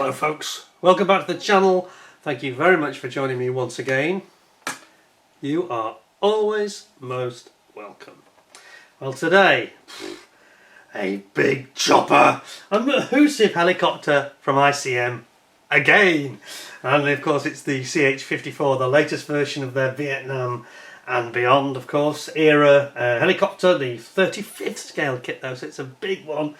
Hello folks, welcome back to the channel. Thank you very much for joining me once again. You are always most welcome. Well, today, a big chopper, a massive helicopter from ICM again. And of course it's the CH-54, the latest version of their Vietnam and beyond, of course, era helicopter, the 35th scale kit though, so it's a big one.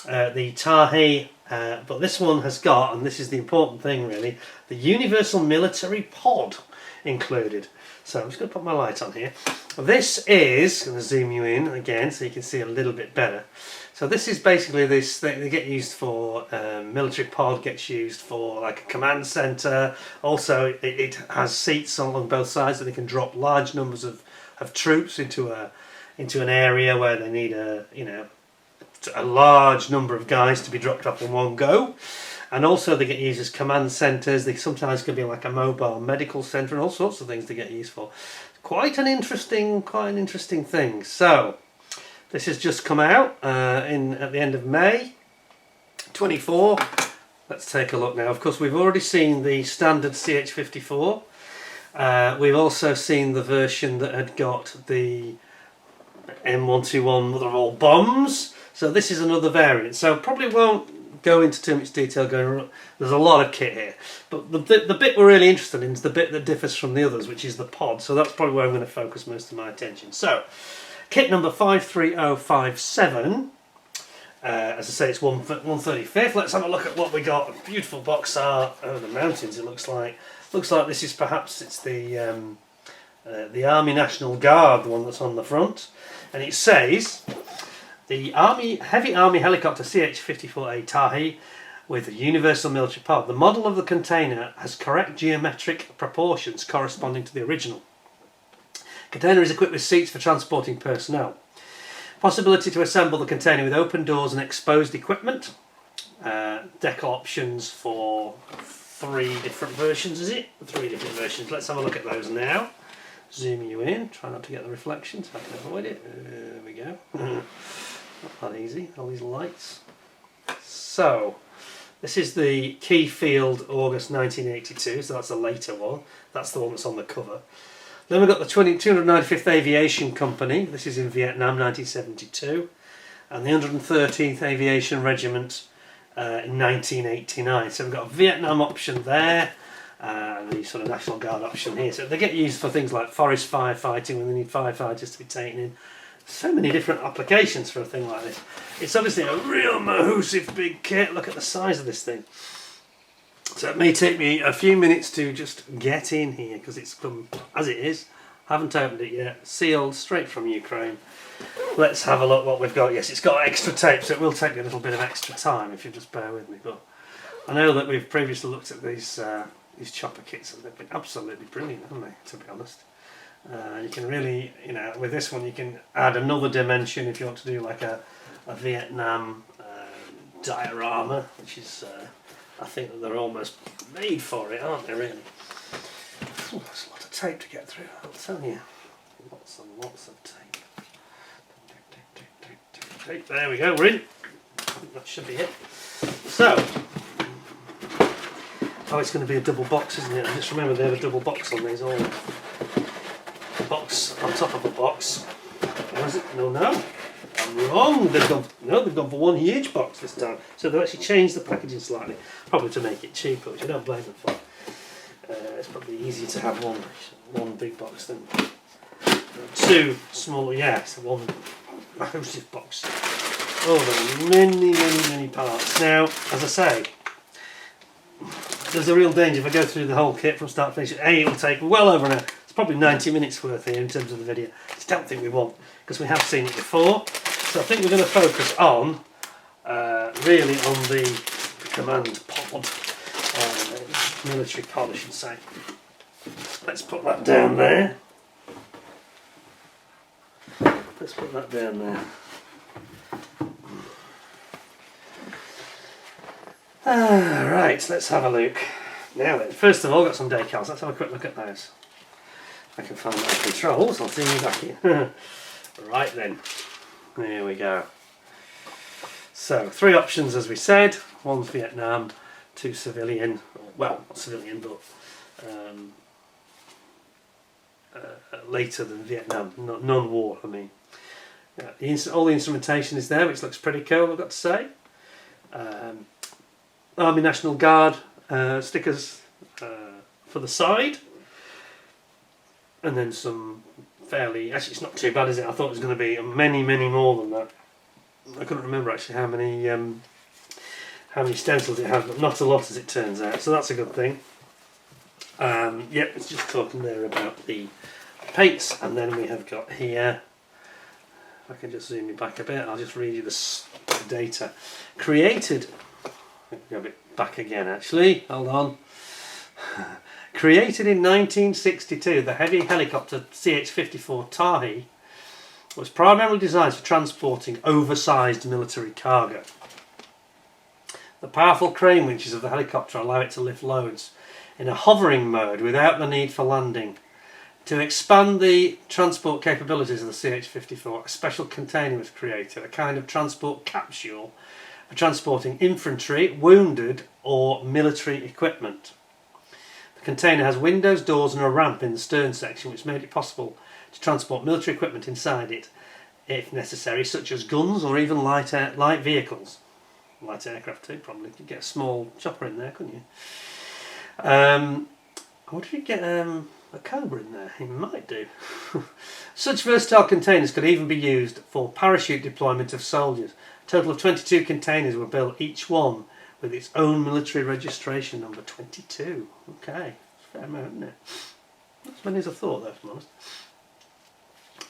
The Tarhe, but this one has got, and this is the important thing really, the Universal Military Pod included. So I'm just going to put my light on here. This is, I'm going to zoom you in again so you can see a little bit better. So this is basically this, they get used for, military pod gets used for like a command centre. Also it has seats along both sides so they can drop large numbers of troops into an area where they need a large number of guys to be dropped off in one go. And also they get used as command centres. They sometimes can be like a mobile medical centre and all sorts of things they get used for. Quite an interesting thing. So this has just come out at the end of May 24. Let's take a look now. Of course we've already seen the standard CH-54. We've also seen the version that had got the M121 mother of all bombs. So this is another variant. So probably won't go into too much detail. There's a lot of kit here, but the bit we're really interested in is the bit that differs from the others, which is the pod. So that's probably where I'm going to focus most of my attention. So kit number 53057. As I say, it's 135th. Let's have a look at what we got. A beautiful box art over the mountains. It looks like this is perhaps the Army National Guard, the one that's on the front, and it says, the Heavy Army Helicopter CH-54A Tarhe with a Universal Military Pod. The model of the container has correct geometric proportions corresponding to the original. Container is equipped with seats for transporting personnel. Possibility to assemble the container with open doors and exposed equipment. Decal options for 3 different versions, is it? 3 different versions. Let's have a look at those now. Zoom you in. Try not to get the reflection so I can avoid it. There we go. Not that easy, all these lights. So, this is the Key Field August 1982, so that's a later one. That's the one that's on the cover. Then we've got the 295th Aviation Company. This is in Vietnam, 1972. And the 113th Aviation Regiment in 1989. So we've got a Vietnam option there, and the sort of National Guard option here. So they get used for things like forest firefighting when they need firefighters to be taken in. So many different applications for a thing like this. It's obviously a real massive big kit. Look at the size of this thing. So it may take me a few minutes to just get in here because it's come as it is. Haven't opened it yet. Sealed straight from Ukraine. Let's have a look what we've got. Yes, it's got extra tape, so it will take me a little bit of extra time if you just bear with me. But I know that we've previously looked at these chopper kits and they've been absolutely brilliant, haven't they, to be honest. You can really, with this one you can add another dimension if you want to do like a Vietnam diorama, which is, I think that they're almost made for it, aren't they really? Ooh, there's a lot of tape to get through, I'll tell you. Lots and lots of tape. There we go, we're in. That should be it. So, oh, it's going to be a double box, isn't it? Just remember they have a double box on these all. Box on top of a box. Or is it? No, I'm wrong. They've gone for one huge box this time. So they've actually changed the packaging slightly, probably to make it cheaper, which I don't blame them for. It's probably easier to have one big box than 2 smaller. Yeah, it's one massive box. Oh, there are many parts. Now, as I say, there's a real danger if I go through the whole kit from start to finish. It'll take well over an hour. Probably 90 minutes worth here in terms of the video. I just don't think we want, because we have seen it before. So I think we're going to focus on, really on the command pod, military pod I should say. Let's put that down there. Let's put that down there. Right, let's have a look. Now then, first of all, got some decals. Let's have a quick look at those. I can find my controls, I'll see you back here. Right then, there we go. So, 3 options as we said. One's Vietnam, to civilian, well, not civilian, but later than Vietnam, non-war, I mean. Yeah, all the instrumentation is there, which looks pretty cool, I've got to say. Army National Guard stickers for the side. And then some fairly... Actually, it's not too bad, is it? I thought it was going to be many, many more than that. I couldn't remember, actually, how many stencils it had, but not a lot, as it turns out. So that's a good thing. Yep, it's just talking there about the paints. And then we have got here... If I can just zoom you back a bit, I'll just read you the data. Created... Go a bit back again, actually. Hold on. Created in 1962, the heavy helicopter CH-54 Tarhe was primarily designed for transporting oversized military cargo. The powerful crane winches of the helicopter allow it to lift loads in a hovering mode without the need for landing. To expand the transport capabilities of the CH-54, a special container was created, a kind of transport capsule for transporting infantry, wounded or military equipment. The container has windows, doors and a ramp in the stern section which made it possible to transport military equipment inside it if necessary, such as guns or even light vehicles. Light aircraft too, probably. You could get a small chopper in there, couldn't you? I wonder if you get a Cobra in there. You might do. Such versatile containers could even be used for parachute deployment of soldiers. A total of 22 containers were built, each one with its own military registration number. 22. Okay, it's a fair amount, isn't it? Not as many as I thought, though, to be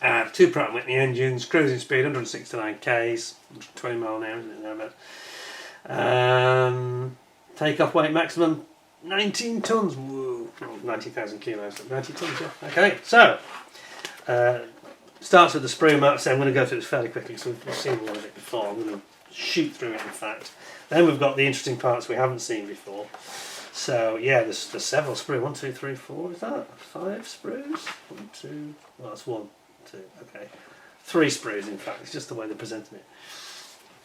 honest. 2 Pratt & Whitney engines, cruising speed 169 k's, 120 mile an hour, isn't it? Thereabouts. Takeoff weight maximum 19 tons. Whoa, 90,000 kilos. 90 tons, yeah. Okay, so starts with the sprue map. So I'm going to go through this fairly quickly because we've seen a lot of it before. I'm going to shoot through it, in fact. Then we've got the interesting parts we haven't seen before. So yeah, there's several sprues. 1, 2, 3, 4. Is that 5 sprues? 1, 2. Well, that's 1, 2. Okay, 3 sprues. In fact, it's just the way they're presenting it.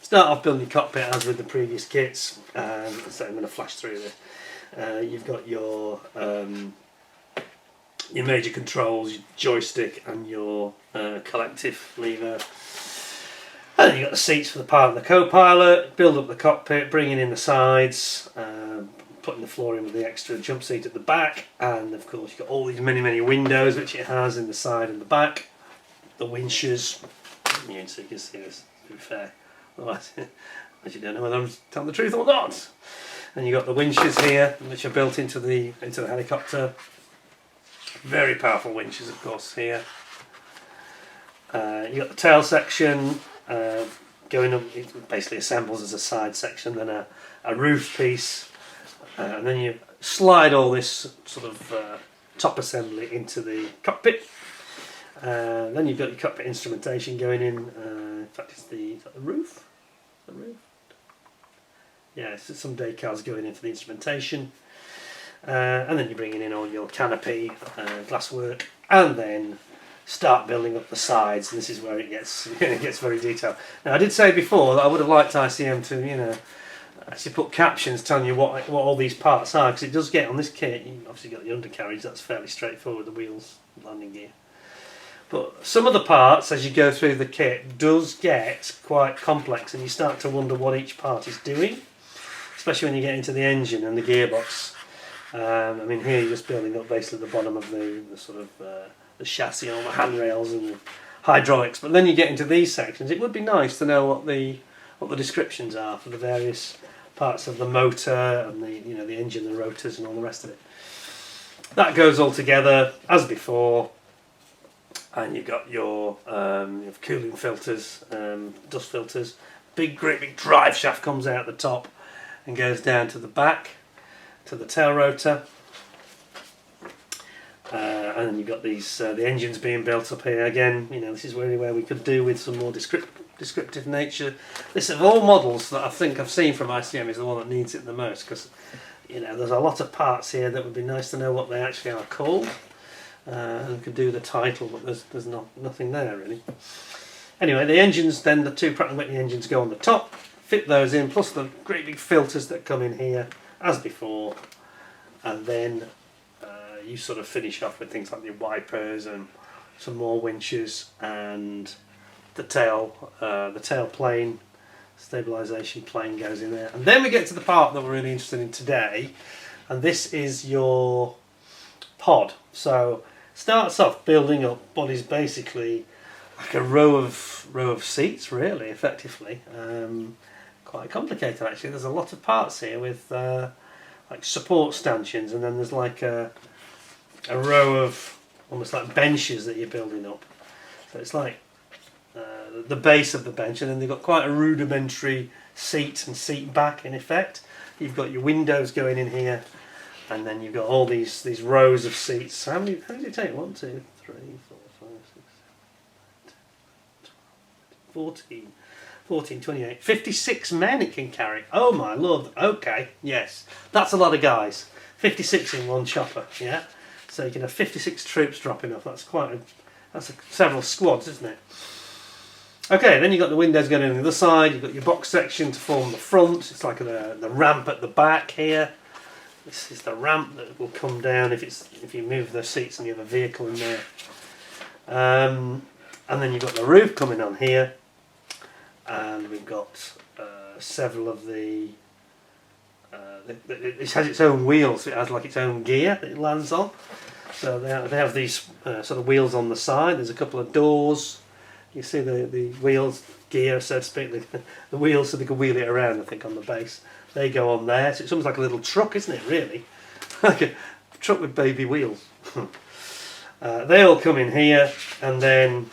Start off building your cockpit as with the previous kits. So I'm going to flash through this. You've got your major controls, your joystick, and your collective lever. And then you've got the seats for the pilot and the co-pilot. Build up the cockpit, bringing in the sides, putting the floor in with the extra jump seat at the back, and of course you've got all these many windows which it has in the side and the back. The winches, yeah, so you can see this, to be fair. Otherwise, you don't know whether I'm telling the truth or not. And you've got the winches here, which are built into the helicopter. Very powerful winches, of course, here. You've got the tail section going up. It basically assembles as a side section, then a roof piece, and then you slide all this sort of top assembly into the cockpit. Then you've got your cockpit instrumentation going in. In fact, is that the roof? The roof? Yeah, so some decals going in for the instrumentation. And then you're bringing in all your canopy, glasswork, and then start building up the sides. And this is where it gets very detailed. Now, I did say before that I would have liked ICM to, actually put captions telling you what all these parts are, because it does get on this kit. You obviously got the undercarriage, that's fairly straightforward, the wheels, landing gear. But some of the parts, as you go through the kit, does get quite complex, and you start to wonder what each part is doing, especially when you get into the engine and the gearbox. I mean, here you're just building up basically the bottom of the sort of the chassis and all the handrails and the hydraulics. But then you get into these sections. It would be nice to know what the descriptions are for the various parts of the motor and the engine, the rotors, and all the rest of it. That goes all together as before. And you've got your cooling filters, dust filters. Great big drive shaft comes out the top and goes down to the back, to the tail rotor. And then you've got these the engines being built up here. Again, this is really where we could do with some more descriptive nature. This of all models that I think I've seen from ICM is the one that needs it the most, because there's a lot of parts here that would be nice to know what they actually are called. And could do the title, but there's nothing there really. Anyway, the engines, then the 2 Pratt & Whitney engines go on the top, fit those in, plus the great big filters that come in here as before, and then you sort of finish off with things like the wipers and some more winches and the tail plane, stabilisation plane goes in there. And then we get to the part that we're really interested in today, and this is your pod. So starts off building up what is basically like a row of seats, really, effectively. Quite complicated actually. There's a lot of parts here with like support stanchions, and then there's like a row of almost like benches that you're building up. So it's like the base of the bench, and then they've got quite a rudimentary seat and seat back in effect. You've got your windows going in here, and then you've got all these rows of seats. So how many do you take? 1, 2, 3, 4, 5, 6, 7, 14, 28, 56 men it can carry. Oh my lord. Okay, yes, that's a lot of guys. 56 in one chopper. Yeah. So you can have 56 troops dropping off. That's several squads, isn't it? Okay, then you've got the windows going in on the other side. You've got your box section to form the front. It's like the ramp at the back here. This is the ramp that will come down if you move the seats and you have a vehicle in there. And then you've got the roof coming on here. And we've got several of the... it has its own wheels, so it has like its own gear that it lands on. So they have these sort of wheels on the side. There's a couple of doors. You see the wheels, gear, so to speak, the wheels so they can wheel it around, I think, on the base. They go on there. So it's almost like a little truck, isn't it, really? Like a truck with baby wheels. They all come in here, and then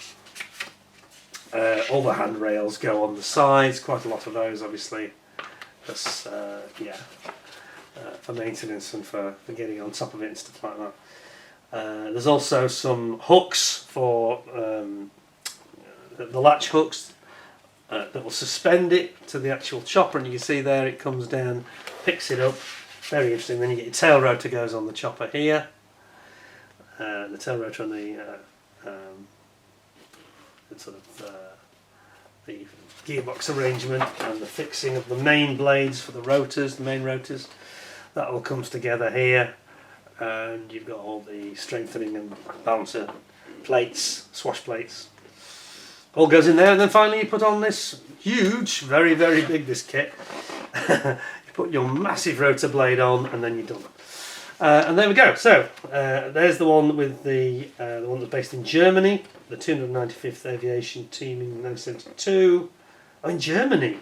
all the handrails go on the sides. Quite a lot of those, obviously. That's, for maintenance and for getting on top of it and stuff like that. There's also some hooks for the latch hooks that will suspend it to the actual chopper, and you can see there it comes down, picks it up. Very interesting. Then you get your tail rotor goes on the chopper here. The tail rotor on the the gearbox arrangement and the fixing of the main blades for the rotors, the main rotors. That all comes together here, and you've got all the strengthening and balancer plates, swash plates. All goes in there, and then finally you put on this huge, very, very big, this kit. You put your massive rotor blade on, and then you're done. And there we go. So there's the one with the one that's based in Germany, the 295th Aviation Team in 1972. Oh, in Germany.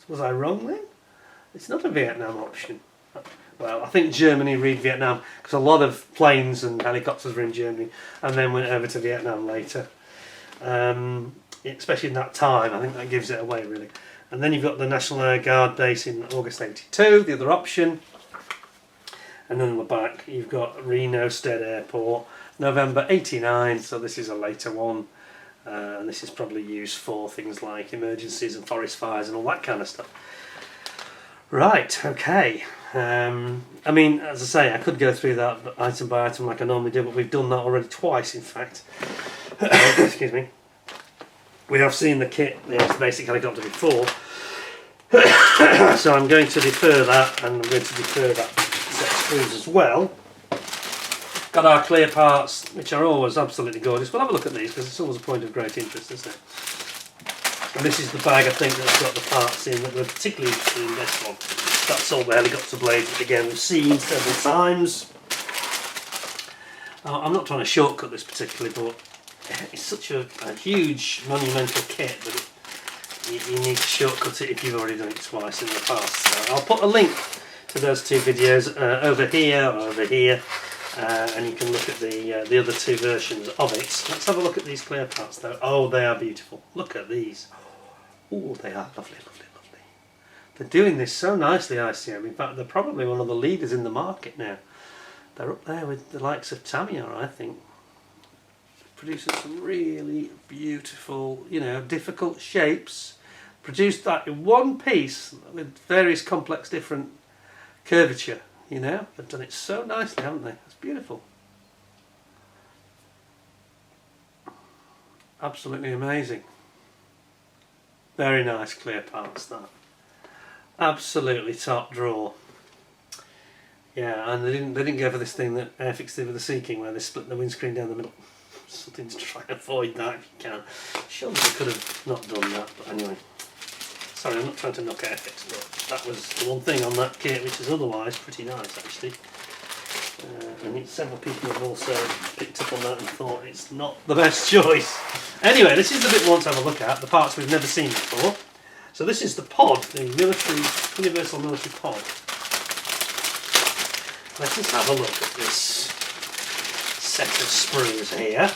Was I wrong then? It's not a Vietnam option. Well, I think Germany read Vietnam because a lot of planes and helicopters were in Germany, and then went over to Vietnam later. Especially in that time, I think that gives it away really. And then you've got the National Air Guard base in August 82, the other option. And then on the back you've got Reno Stead Airport, November 89, so this is a later one. And this is probably used for things like emergencies and forest fires and all that kind of stuff. Right, okay. I mean, as I say, I could go through that item by item like I normally do, but we've done that already twice, in fact. Excuse me. We have seen the kit, the basic helicopter before, so I'm going to defer that, and I'm going to defer that set of screws as well. Got our clear parts, which are always absolutely gorgeous. We'll have a look at these because it's always a point of great interest, isn't it? And this is the bag, I think, that's got the parts in that we're particularly interested in this one. That's all the helicopter blades, which again we've seen several times. I'm not trying to shortcut this particularly, but it's such a huge monumental kit that you need to shortcut it if you've already done it twice in the past. So I'll put a link to those two videos over here or over here, and you can look at the other two versions of it. Let's have a look at these clear parts though. Oh, they are beautiful. Look at these. Oh, they are lovely, lovely, lovely. They're doing this so nicely, ICM. In fact, they're probably one of the leaders in the market now. They're up there with the likes of Tamiya, I think. Producing some really beautiful, difficult shapes. Produced that in one piece with various complex different curvature, They've done it so nicely, haven't they? It's beautiful. Absolutely amazing. Very nice clear parts, that. Absolutely top drawer. Yeah, and they didn't go for this thing that Airfix did with the Sea King, where they split the windscreen down the middle. Something to try and avoid that if you can. Surely they could have not done that, but anyway. Sorry, I'm not trying to knock Airfix, but that was the one thing on that kit which is otherwise pretty nice, actually. And several people have also picked up on that and thought it's not the best choice. Anyway, this is the bit we want to have a look at, the parts we've never seen before. So this is the pod, the Universal Military Pod. Let's just have a look at this set of sprues here.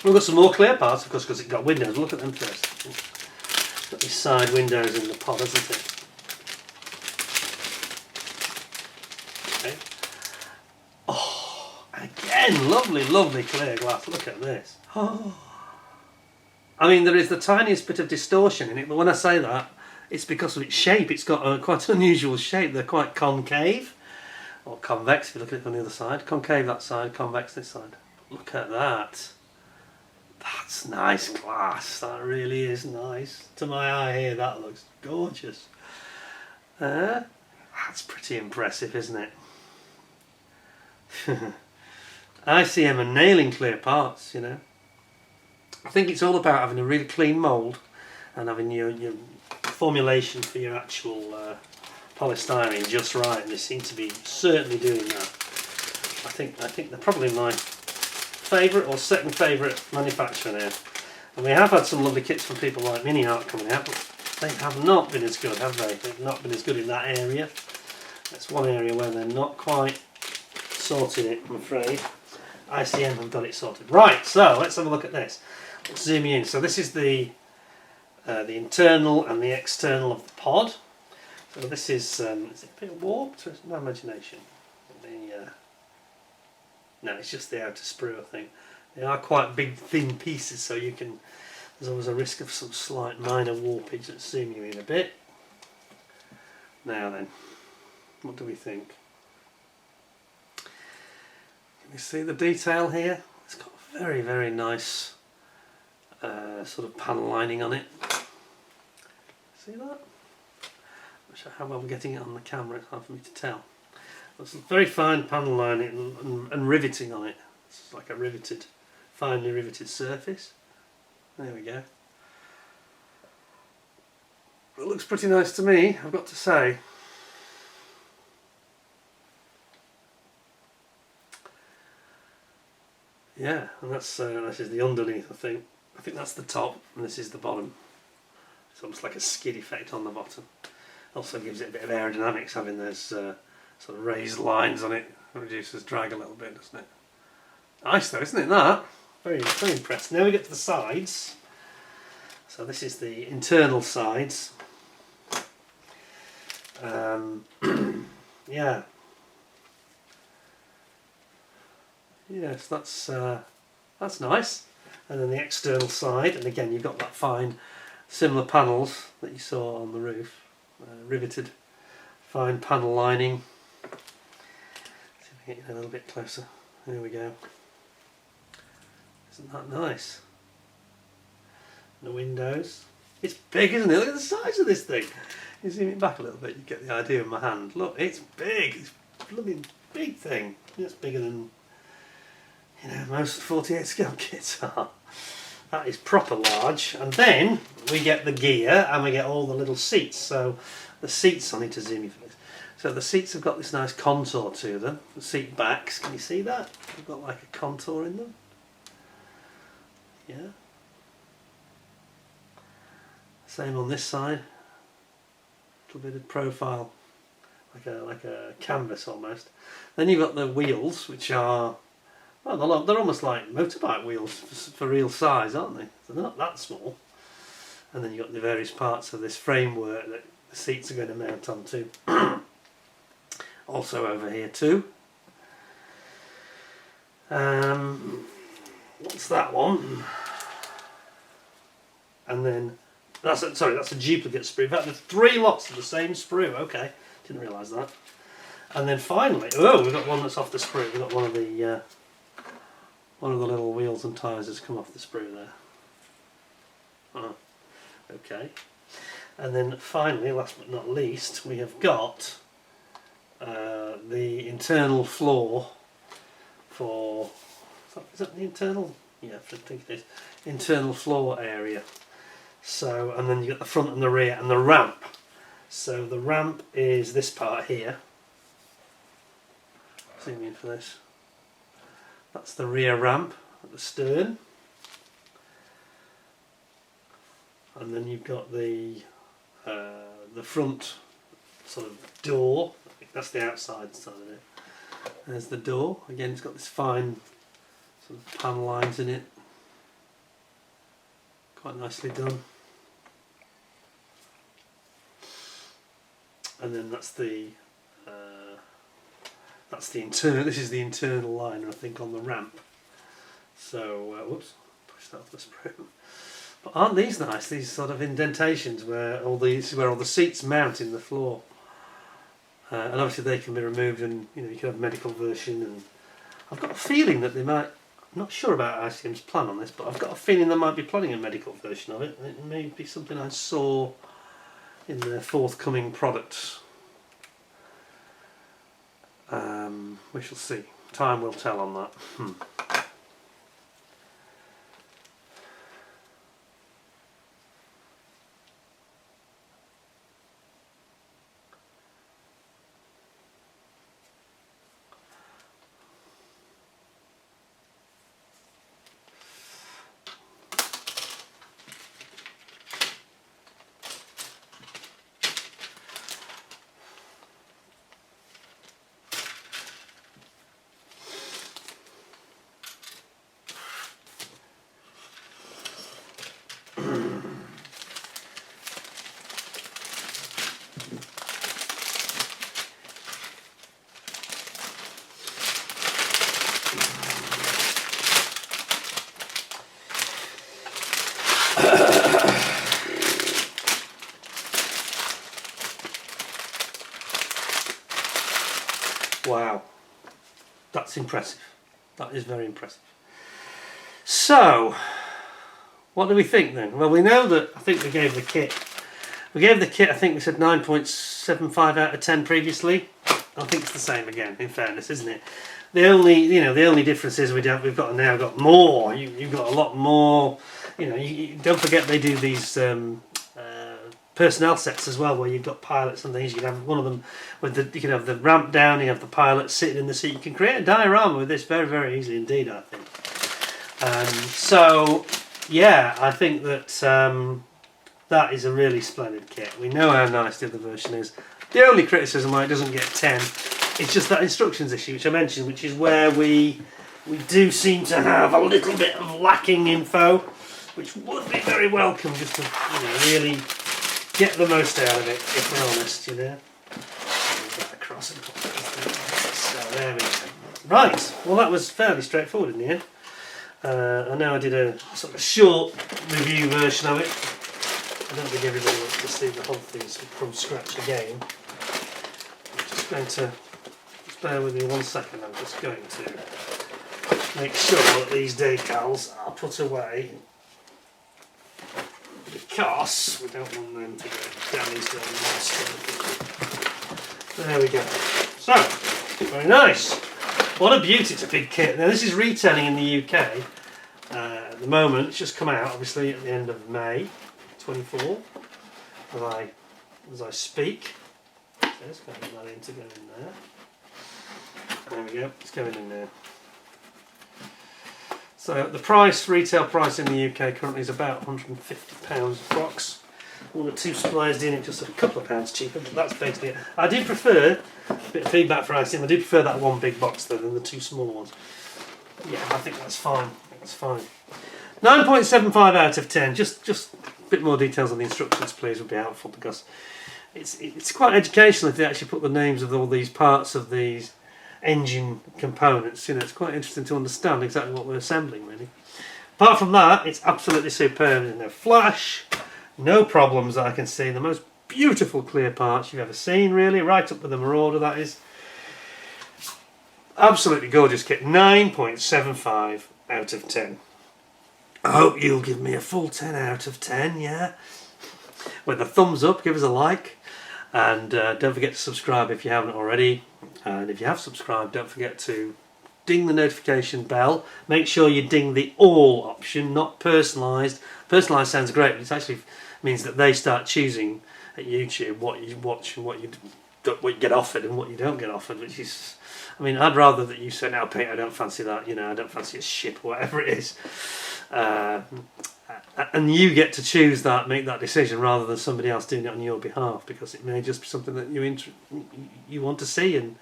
We've got some more clear parts, of course, because it's got windows. Look at them first. It's got these side windows in the pod, hasn't it? Okay. Oh, again, lovely, lovely clear glass. Look at this. Oh. I mean, there is the tiniest bit of distortion in it, but when I say that, it's because of its shape. It's got quite an unusual shape. They're quite concave, or convex if you look at it from the other side. Concave that side, convex this side. Look at that. That's nice glass. That really is nice. To my eye here, that looks gorgeous. That's pretty impressive, isn't it? ICM and nailing clear parts, you know. I think it's all about having a really clean mould and having your formulation for your actual polystyrene just right, and they seem to be certainly doing that. I think they're probably my favourite or second favourite manufacturer now. And we have had some lovely kits from people like Mini Art coming out, but they have not been as good, have they? They've not been as good in that area. That's one area where they're not quite sorted it, I'm afraid. ICM have got it sorted. Right, so let's have a look at this. Let's zoom in. So this is the internal and the external of the pod. So this is it a bit warped? Or is it my imagination? No, it's just the outer sprue, I think. They are quite big, thin pieces, so there's always a risk of some slight minor warpage. Let's zoom you in a bit. Now then, what do we think? Can you see the detail here? It's got a very, very nice sort of panel lining on it. See that? Not sure how well I'm getting it on the camera, it's hard for me to tell. There's some very fine panel lining and riveting on it. It's like a finely riveted surface. There we go. It looks pretty nice to me, I've got to say. Yeah, and this is the underneath, I think. I think that's the top, and this is the bottom. It's almost like a skid effect on the bottom. Also gives it a bit of aerodynamics having those sort of raised lines on it. It reduces drag a little bit, doesn't it? Nice though, isn't it, that? Very, very impressed. Now we get to the sides. So this is the internal sides. Yeah. Yes, that's nice. And then the external side, and again you've got that fine similar panels that you saw on the roof, riveted fine panel lining. See if I can get you a little bit closer. There we go. Isn't that nice? And the windows. It's big, isn't it? Look at the size of this thing. You zoom it back a little bit, you get the idea of my hand. Look, it's big. It's a bloody big thing. It's bigger than most 48 scale kits are. That is proper large. And then we get the gear and we get all the little seats. So the seats, I need to zoom you for this. So the seats have got this nice contour to them. The seat backs, can you see that? They've got like a contour in them. Yeah. Same on this side. A little bit of profile, like a canvas almost. Then you've got the wheels, which are, well, they're almost like motorbike wheels for real size, aren't they? So they're not that small. And then you've got the various parts of this framework that the seats are going to mount onto. Also over here too. What's that one? And then that's a duplicate sprue. In fact, there's 3 lots of the same sprue. Okay, didn't realise that. And then finally, oh, we've got one that's off the sprue. We've got one of the little wheels and tyres has come off the sprue there. Oh, okay. And then finally, last but not least, we have got the internal floor for, is that the internal? Yeah, I think it is. Internal floor area. So, and then you got the front and the rear and the ramp. So the ramp is this part here. Zoom in for this. That's the rear ramp at the stern. And then you've got the front sort of door. I think that's the outside side of it. There's the door. Again, it's got this fine sort of panel lines in it. Quite nicely done. And then that's the internal. This is the internal liner, I think, on the ramp. So, whoops, push that off the sprue. But aren't these nice? These sort of indentations where all the seats mount in the floor, and obviously they can be removed, and you can have a medical version. And I've got a feeling that they might. I'm not sure about ICM's plan on this, but I've got a feeling they might be planning a medical version of it. It may be something I saw in their forthcoming products. We shall see. Time will tell on that. Wow, that's impressive. That is very impressive. So, what do we think then? Well, we know that I think we gave the kit. I think we said 9.75 out of 10 previously. I think it's the same again, in fairness, isn't it? The only difference is we've now got more. You've got a lot more. Don't forget they do these personnel sets as well, where you've got pilots and things. You can have one of them with you can have the ramp down. You have the pilot sitting in the seat. You can create a diorama with this very, very easily indeed, I think. So yeah, I think that that is a really splendid kit. We know how nice the other version is. The only criticism why it doesn't get 10 is just that instructions issue, which I mentioned, which is where we do seem to have a little bit of lacking info, which would be very welcome just to really get the most out of it, if we're honest, Move that across and put that. So there we go. Right, well that was fairly straightforward in the end. I know I did a sort of short review version of it. I don't think everybody wants to see the whole thing from scratch again. I'm just going to, just bear with me 1 second, I'm just going to make sure that these decals are put away, because we don't want them to get damaged or lost. There we go. So, very nice. What a beauty, it's a big kit. Now this is retailing in the UK at the moment. It's just come out obviously at the end of May 24 as I speak. So let's go get that in to go in there. There we go, it's going in there. So the retail price in the UK currently is about £150 approx. All the two suppliers doing it just a couple of pounds cheaper, but that's basically it. I do prefer, a bit of feedback for ICM, I do prefer that one big box though than the two small ones. Yeah, I think that's fine. That's fine. 9.75 out of 10. Just a bit more details on the instructions, please, would be helpful, because it's quite educational if they actually put the names of all these parts of these engine components. It's quite interesting to understand exactly what we're assembling, really. Apart from that, it's absolutely superb. There's no flash, no problems that I can see. The most beautiful clear parts you've ever seen, really, right up with the Marauder, that is. Absolutely gorgeous kit. 9.75 out of 10. I hope you'll give me a full 10 out of 10, yeah? With a thumbs up, give us a like. And don't forget to subscribe if you haven't already. And if you have subscribed, don't forget to ding the notification bell. Make sure you ding the all option, not personalised. Personalised sounds great, but it actually means that they start choosing at YouTube what you watch and what you get offered and what you don't get offered, which is, I mean, I'd rather that you say, "No, Pete, I don't fancy that, I don't fancy a ship," or whatever it is. And you get to choose that, make that decision, rather than somebody else doing it on your behalf, because it may just be something that you want to see, and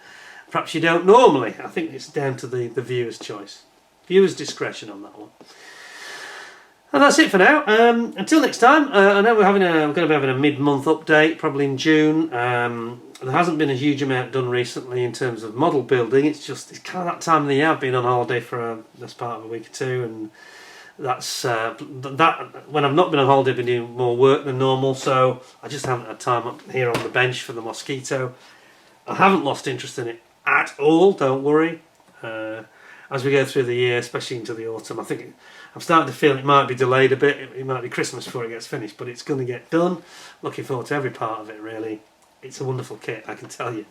perhaps you don't normally. I think it's down to the viewer's choice, viewer's discretion on that one. And that's it for now. Until next time. I know we're going to be having a mid-month update, probably in June. There hasn't been a huge amount done recently in terms of model building. It's kind of that time of the year. I've been on holiday for this part of a week or two, and that's that. When I've not been on holiday, I've been doing more work than normal, so I just haven't had time up here on the bench for the Mosquito. I haven't lost interest in it at all. Don't worry. As we go through the year, especially into the autumn, I think I'm starting to feel it might be delayed a bit. It might be Christmas before it gets finished, but it's going to get done. Looking forward to every part of it, really. It's a wonderful kit, I can tell you.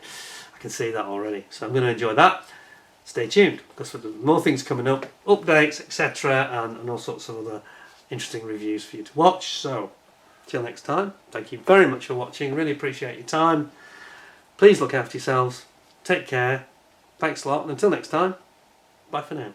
I can see that already. So I'm going to enjoy that. Stay tuned, because there's more things coming up, updates, etc., and all sorts of other interesting reviews for you to watch. So, till next time, thank you very much for watching. Really appreciate your time. Please look after yourselves. Take care. Thanks a lot, and until next time, bye for now.